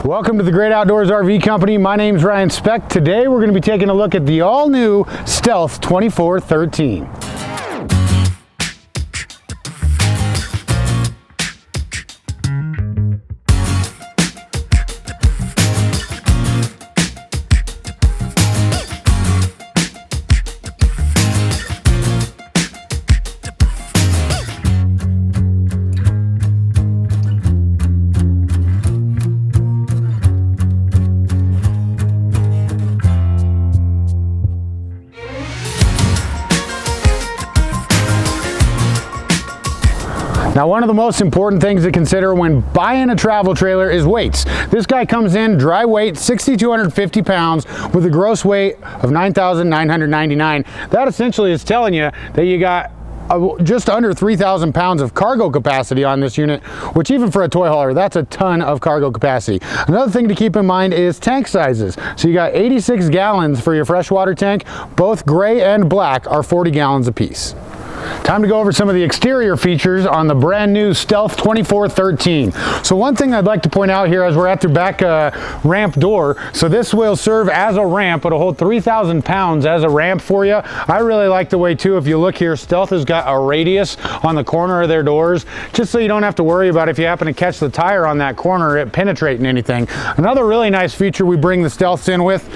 Welcome to the Great Outdoors RV Company. My name's Ryan Speck. Today we're going to be taking a look at the all-new Stealth 2413. Now, one of the most important things to consider when buying a travel trailer is weights. This guy comes in dry weight, 6,250 pounds with a gross weight of 9,999. That essentially is telling you that you got just under 3,000 pounds of cargo capacity on this unit, which even for a toy hauler, that's a ton of cargo capacity. Another thing to keep in mind is tank sizes. So you got 86 gallons for your freshwater tank. Both gray and black are 40 gallons apiece. Time to go over some of the exterior features on the brand new Stealth 2413. So one thing I'd like to point out here as we're at the back ramp door, so this will serve as a ramp. It'll hold 3,000 pounds as a ramp for you. I really like the way too, if you look here, Stealth has got a radius on the corner of their doors, just so you don't have to worry about if you happen to catch the tire on that corner, it penetrating anything. Another really nice feature we bring the Stealths in with,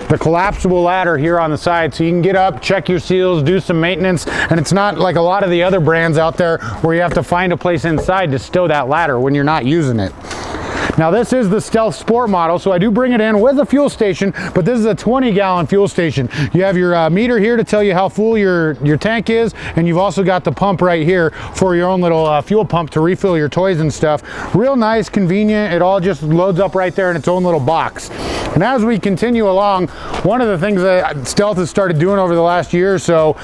the collapsible ladder here on the side, so you can get up, check your seals, do some maintenance, and it's not like a lot of the other brands out there where you have to find a place inside to stow that ladder when you're not using it. Now this is the Stealth Sport model, so I do bring it in with a fuel station, but this is a 20-gallon fuel station. You have your meter here to tell you how full your tank is, and you've also got the pump right here for your own little fuel pump to refill your toys and stuff. Real nice, convenient. It all just loads up right there in its own little box. And as we continue along, one of the things that Stealth has started doing over the last year or so,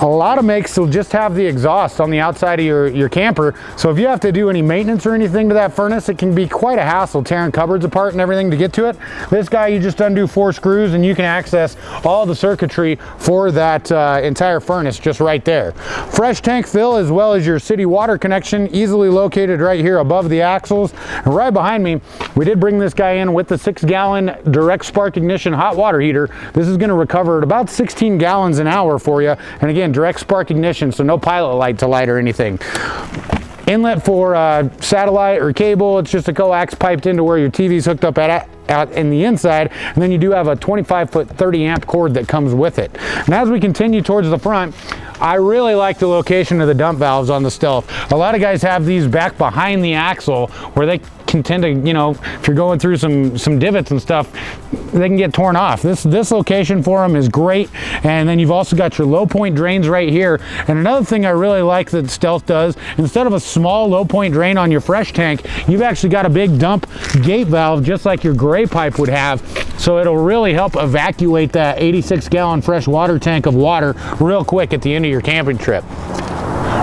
a lot of makes will just have the exhaust on the outside of your camper. So if you have to do any maintenance or anything to that furnace, it can be quite a hassle tearing cupboards apart and everything to get to it. This guy, you just undo 4 screws and you can access all the circuitry for that entire furnace just right there. Fresh tank fill as well as your city water connection, easily located right here above the axles. And right behind me, we did bring this guy in with the 6-gallon direct spark ignition hot water heater. This is going to recover at about 16 gallons an hour for you. And again, direct spark ignition, so no pilot light to light or anything. Inlet for satellite or cable, it's just a coax piped into where your TV's hooked up out in the inside, and then you do have a 25-foot 30-amp cord that comes with it. And as we continue towards the front, I really like the location of the dump valves on the Stealth. A lot of guys have these back behind the axle where they can tend to, you know, if you're going through some divots and stuff, they can get torn off. This location for them is great. And then you've also got your low point drains right here. And another thing I really like that Stealth does, instead of a small low point drain on your fresh tank, you've actually got a big dump gate valve just like your gray pipe would have. So it'll really help evacuate that 86-gallon fresh water tank of water real quick at the end of your camping trip.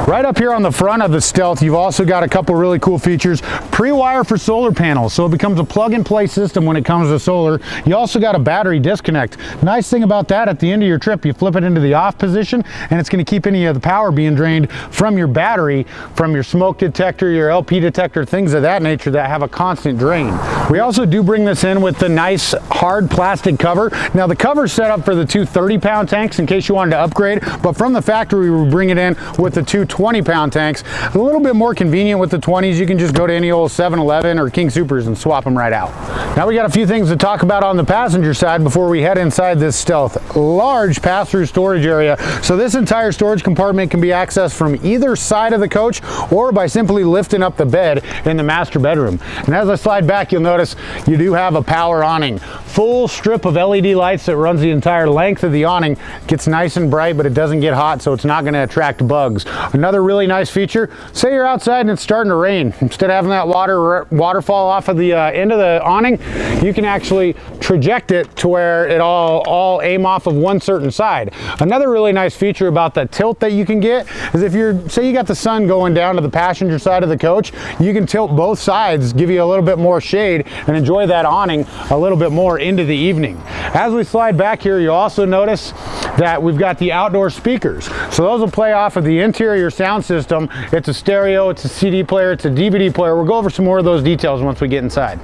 Right up here on the front of the Stealth, you've also got a couple really cool features. Pre-wire for solar panels, so it becomes a plug-and-play system when it comes to solar. You also got a battery disconnect. Nice thing about that, at the end of your trip, you flip it into the off position, and it's going to keep any of the power being drained from your battery, from your smoke detector, your LP detector, things of that nature that have a constant drain. We also do bring this in with the nice hard plastic cover. Now the cover's set up for the two 30-pound tanks in case you wanted to upgrade, but from the factory we bring it in with the two 20-pound tanks. A little bit more convenient with the 20s. You can just go to any old 7-Eleven or King Soopers and swap them right out. Now we got a few things to talk about on the passenger side before we head inside this Stealth. Large pass-through storage area. So this entire storage compartment can be accessed from either side of the coach or by simply lifting up the bed in the master bedroom. And as I slide back, you'll notice you do have a power awning. Full strip of LED lights that runs the entire length of the awning. Gets nice and bright, but it doesn't get hot, so it's not going to attract bugs. Another really nice feature, say you're outside and it's starting to rain. Instead of having that waterfall off of the end of the awning, you can actually traject it to where it all aim off of one certain side. Another really nice feature about the tilt that you can get is if say you got the sun going down to the passenger side of the coach, you can tilt both sides, give you a little bit more shade, and enjoy that awning a little bit more into the evening. As we slide back here, you'll also notice that we've got the outdoor speakers. So those will play off of the interior sound system. It's a stereo, it's a CD player, it's a DVD player. We'll go over some more of those details once we get inside.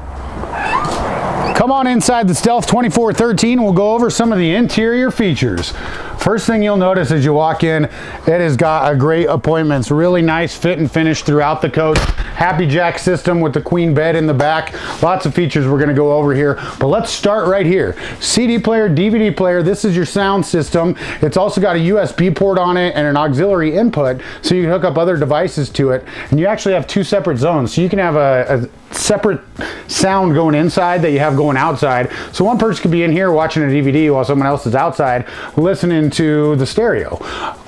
Come on inside the Stealth 2413. We'll go over some of the interior features. First thing you'll notice as you walk in, it has got a great appointments. Really nice fit and finish throughout the coach. Happy Jack system with the queen bed in the back. Lots of features we're going to go over here, but let's start right here. CD player, DVD player. This is your sound system. It's also got a USB port on it and an auxiliary input, so you can hook up other devices to it. And you actually have two separate zones, so you can have a separate sound going inside that you have going outside. So one person could be in here watching a DVD while someone else is outside listening to the stereo.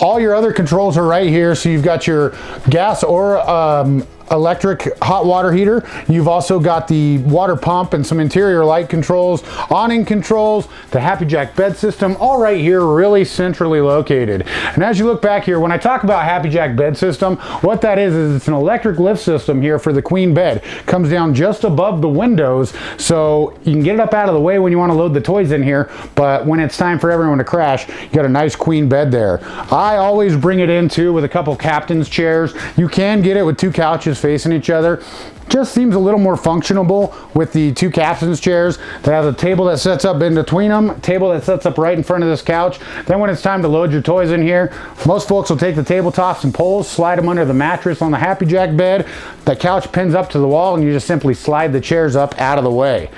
All your other controls are right here. So you've got your gas or electric hot water heater. You've also got the water pump and some interior light controls, awning controls, the Happy Jack bed system, all right here, really centrally located. And as you look back here, when I talk about Happy Jack bed system, what that is it's an electric lift system here for the queen bed. Comes down just above the windows, so you can get it up out of the way when you want to load the toys in here, but when it's time for everyone to crash, you got a nice queen bed there. I always bring it in too with a couple captain's chairs. You can get it with two couches facing each other. Just seems a little more functional with the two captain's chairs. They have a table that sets up in between them, table that sets up right in front of this couch. Then when it's time to load your toys in here, most folks will take the tabletops and poles, slide them under the mattress on the Happy Jack bed. The couch pins up to the wall and you just simply slide the chairs up out of the way.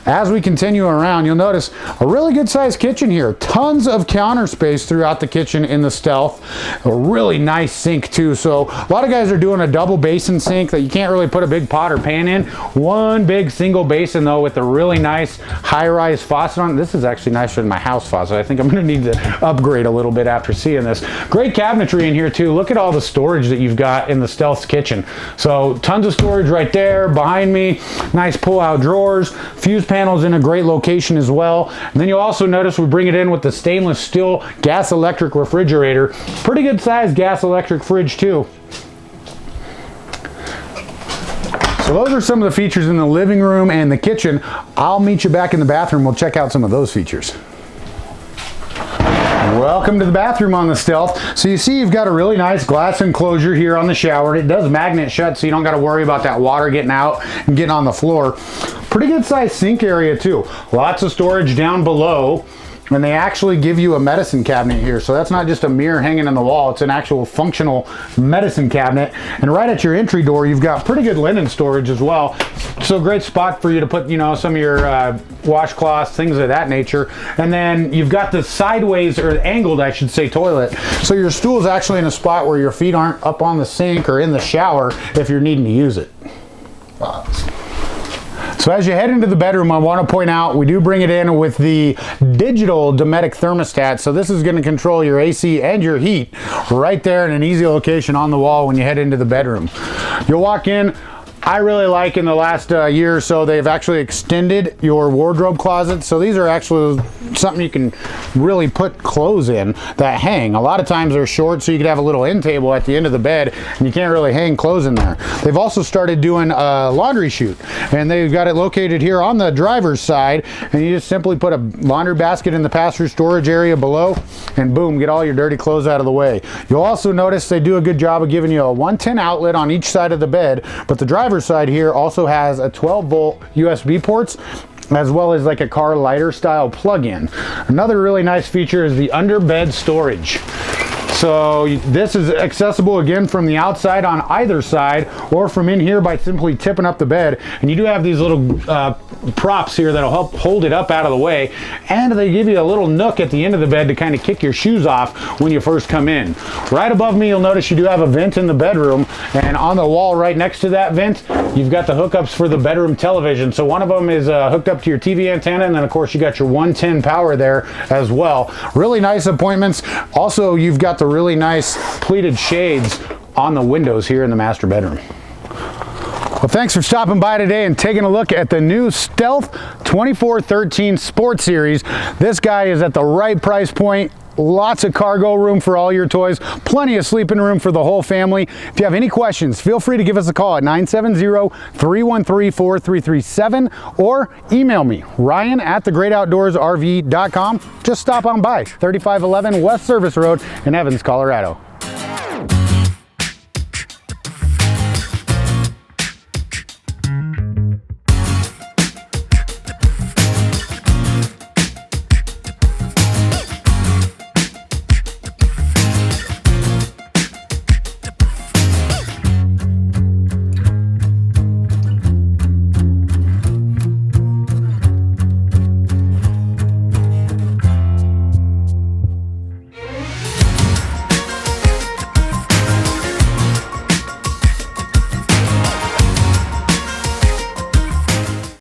As we continue around, you'll notice a really good sized kitchen here. Tons of counter space throughout the kitchen in the Stealth. A really nice sink too. So a lot of guys are doing a double basin sink that you can't really put a big pot or pan in. One big single basin though with a really nice high-rise faucet on it. This is actually nicer than my house faucet. I think I'm gonna need to upgrade a little bit after seeing this. Great cabinetry in here too. Look at all the storage that you've got in the Stealth's kitchen. So tons of storage right there behind me. Nice pull-out drawers. Fuse panels in a great location as well. And then you'll also notice we bring it in with the stainless steel gas electric refrigerator. Pretty good size gas electric fridge too. So those are some of the features in the living room and the kitchen. I'll meet you back in the bathroom. We'll check out some of those features. Welcome to the bathroom on the Stealth. So you see you've got a really nice glass enclosure here on the shower. It does magnet shut, so you don't got to worry about that water getting out and getting on the floor. Pretty good sized sink area too. Lots of storage down below. And they actually give you a medicine cabinet here. So that's not just a mirror hanging on the wall, it's an actual functional medicine cabinet. And right at your entry door, you've got pretty good linen storage as well. So great spot for you to put, you know, some of your washcloths, things of that nature. And then you've got the sideways, or angled, I should say, toilet. So your stool's actually in a spot where your feet aren't up on the sink or in the shower if you're needing to use it. So as you head into the bedroom, I want to point out we do bring it in with the digital Dometic thermostat. So this is going to control your AC and your heat right there in an easy location on the wall when you head into the bedroom. You'll walk in. I really like in the last year or so they've actually extended your wardrobe closet. So these are actually something you can really put clothes in that hang. A lot of times they're short, so you could have a little end table at the end of the bed and you can't really hang clothes in there. They've also started doing a laundry chute, and they've got it located here on the driver's side, and you just simply put a laundry basket in the pass-through storage area below and boom, get all your dirty clothes out of the way. You'll also notice they do a good job of giving you a 110 outlet on each side of the bed, but the driver's side here also has a 12-volt USB ports as well as like a car lighter style plug-in. Another really nice feature is the under bed storage. So this is accessible again from the outside on either side or from in here by simply tipping up the bed. And you do have these little props here that'll help hold it up out of the way. And they give you a little nook at the end of the bed to kind of kick your shoes off when you first come in. Right above me, you'll notice you do have a vent in the bedroom. And on the wall right next to that vent, you've got the hookups for the bedroom television. So one of them is hooked up to your TV antenna. And then of course you got your 110 power there as well. Really nice appointments. Also, you've got the really nice pleated shades on the windows here in the master bedroom. Well, thanks for stopping by today and taking a look at the new Stealth 2413 Sport Series. This guy is at the right price point. Lots of cargo room for all your toys, plenty of sleeping room for the whole family. If you have any questions, feel free to give us a call at 970-313-4337 or email me, Ryan@thegreatoutdoorsrv.com. Just stop on by, 3511 West Service Road in Evans, Colorado.